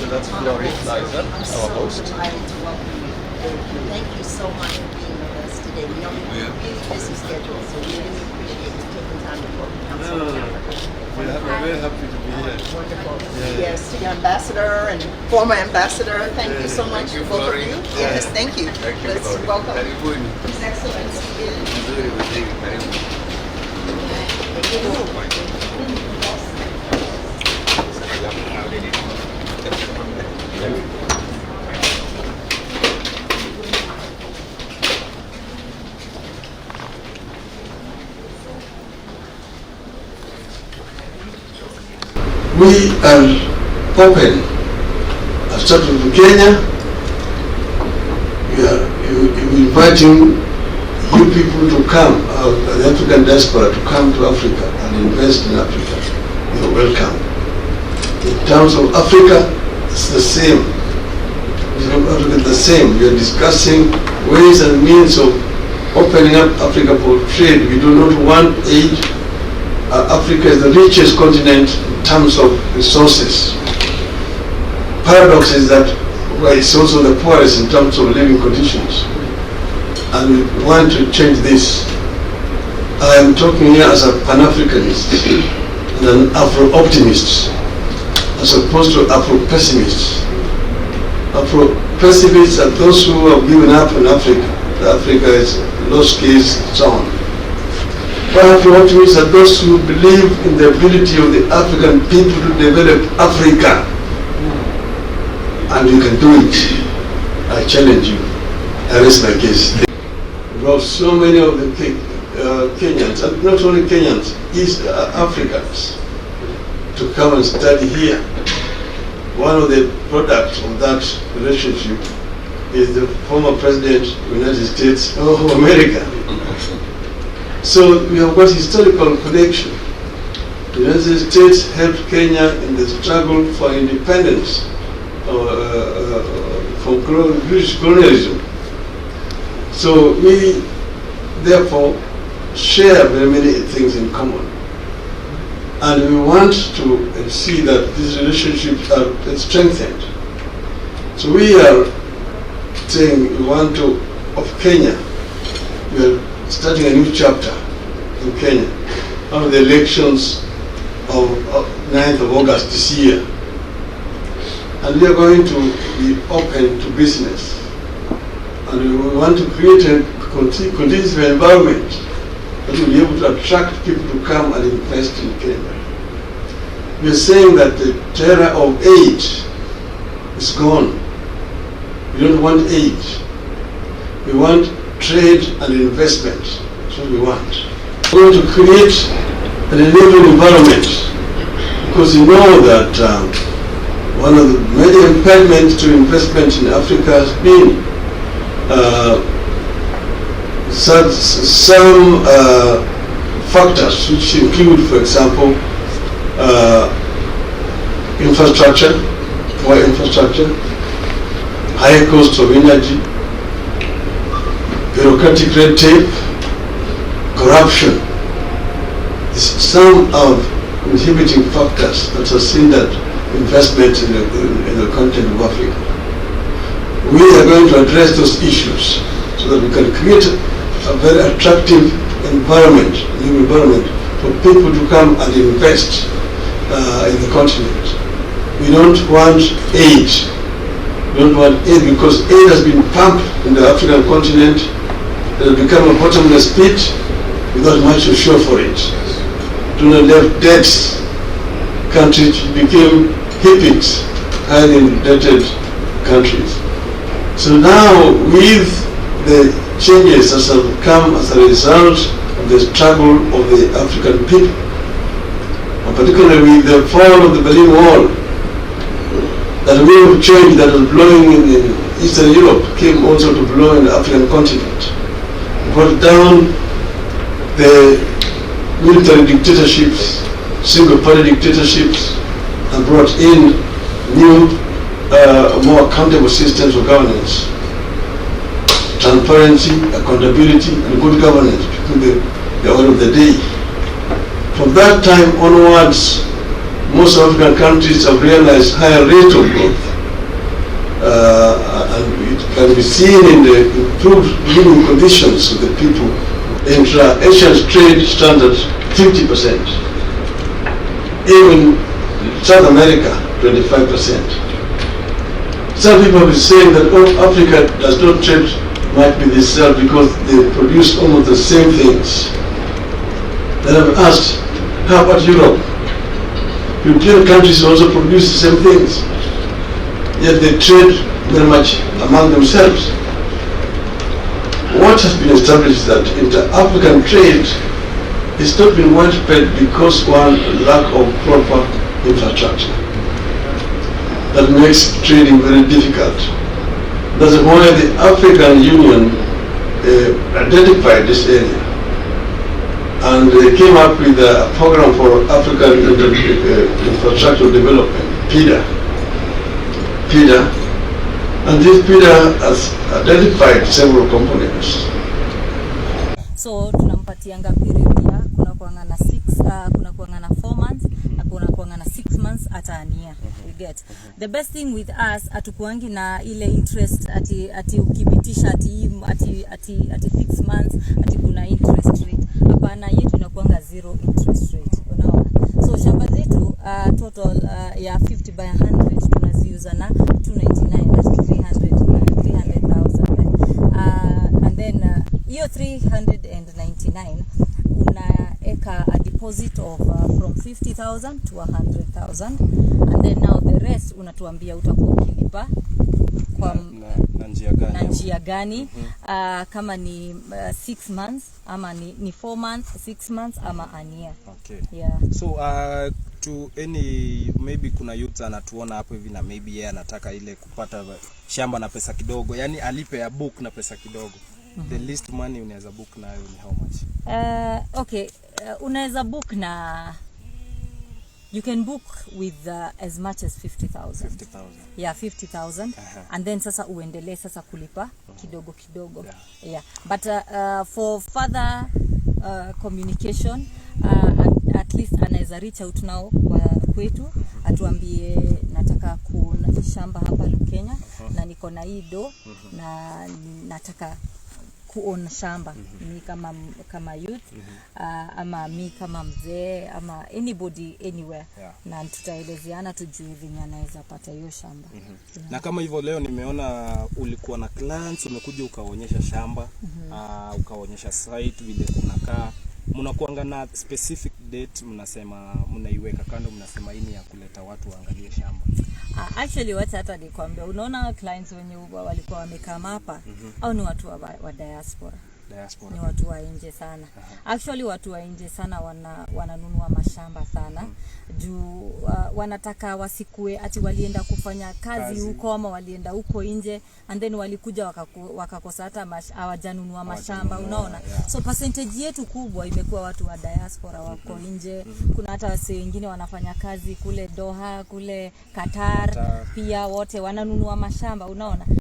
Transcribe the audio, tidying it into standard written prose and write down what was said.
That's Glory Liza, our host. Thank you so much for being with us today. We know we have a really busy schedule, so we really appreciate you taking time to work with Council of Africa. We're very happy to be here. Wonderful. Yeah. Yes, to your ambassador and former ambassador, thank you so much, Thank you, both of Glory. you. Yes, thank you. Thank you, Let's Glory. welcome Karibuni. His Excellency. Nzuri waziri, karibu. We are open. I've started with Kenya. We are inviting you people to come, the African diaspora, to come to Africa and invest in Africa. You're welcome. In terms of Africa, it's the same. Africa is the same. We are discussing ways and means of opening up Africa for trade. We do not want aid. Africa is the richest continent in terms of resources. Paradox is that it's also the poorest in terms of living conditions. And we want to change this. I am talking here as a Pan-Africanist and an Afro-optimist, as opposed to Afro-pessimists. Afro-pessimists are those who have given up on Africa. Africa is lost case, so on. Afro-optimists are those who believe in the ability of the African people to develop Africa. And you can do it. I challenge you. I raise my case. About so many of the Kenyans, and not only Kenyans, East Africans, to come and study here. One of the products of that relationship is the former president of the United States of America. So we have got historical connection. The United States helped Kenya in the struggle for independence from British colonialism. So we therefore share very many things in common. And we want to see that these relationships are strengthened. So we are saying we want to, of Kenya, we are starting a new chapter in Kenya after the elections of 9th of August this year. And we are going to be open to business. And we want to create a conducive environment that will be able to attract people to come and invest in Kenya. We are saying that the era of aid is gone. We don't want aid. We want trade and investment. That's what we want. We're going to create an enabling environment, because you know that one of the major impediments to investment in Africa has been some factors, which include, for example, infrastructure, poor infrastructure, high cost of energy, bureaucratic red tape, corruption. Some of inhibiting factors that have hindered investment in the continent of Africa. We are going to address those issues so that we can create a very attractive environment, new environment for people to come and invest in the continent. We don't want aid. We don't want aid because aid has been pumped in the African continent. It has become a bottomless pit without much to show for it. Do not left debts. Countries became hippies, highly indebted countries. So now, with the changes that have come as a result of the struggle of the African people, and particularly with the fall of the Berlin Wall, that wind of change that was blowing in Eastern Europe came also to blow in the African continent. It brought down the military dictatorships, single-party dictatorships, and brought in new more accountable systems of governance, transparency, accountability, and good governance become the order of the day. From that time onwards, most African countries have realized higher rate of growth. And it can be seen in the improved living conditions of the people. Intra-Asian trade stands at 50%. Even South America, 25%. Some people have been saying that Africa does not trade much with itself because they produce almost the same things. Then I've asked, how about Europe? European countries also produce the same things, yet they trade very much among themselves. What has been established is that inter-African trade has not been widespread because one lack of proper infrastructure. That makes trading very difficult. That's why the African Union identified this area, and they came up with a program for African infrastructure development, PIDA. And this PIDA has identified several components. So tunampatianga period ya kuna kuangana 4 months na kuna kuangana 6 months hata a year. You get. The best thing with us atukuangi na ile interest ati ukipitisha ati 6 months ati kuna interest rate. Hapana, yetu inakuanga zero interest rate. Unaona? So shamba zetu total ya 50 by 100 tunaziuza na 299, that's 300,000. And then hiyo 399 unaeka a deposit of from 50,000 to 100,000, and then now the rest unatuambia utakuwa ukilipa kwa na njia gani, kama ni 6 months ama ni 4 months, 6 months ama a year. Okay. Yeah. So to any maybe kuna youth anatuona hapo hivi na maybe yeye anataka ile kupata shamba na pesa kidogo, yani alipe ya book na pesa kidogo. The least money unaweza book nayo ni how much? Okay, unaweza book na you can book with as much as 50,000. 50,000. Yeah, 50,000. And then sasa uendelee sasa kulipa kidogo. Yeah. But for further communication, at least anaweza reach out now kwa kwetu atuambie nataka kuna shamba hapa Kenya na niko na hii do na nataka kuona shamba ni kama youth ama mi kama mzee ama anybody anywhere, na tutaelezeana tujue venye anaweza pata hiyo shamba. Na kama hivyo leo nimeona ulikuwa na clients, umekuja ukaonyesha shamba, ukaonyesha site vile kunakaa, mnakuanga na specific date, mnasema mnaiweka kando, mnasema hii ni ya kuleta watu waangalie shamba? Actually what hata nikwambia, unaona clients wenye walikuwa wamekaa hapa au ni watu wa diaspora. Ni watu wa nje sana. Actually watu wa nje sana wananunua mashamba sana. Juu wanataka wasikue ati walienda kufanya kazi huko ama walienda huko nje and then walikuja wakakosa hata hawajanunua mashamba, unaona? So percentage yetu kubwa imekuwa watu wa diaspora wako nje. Kuna hata wase wengine wanafanya kazi kule Doha, kule Qatar. Pia wote wananunua mashamba, unaona?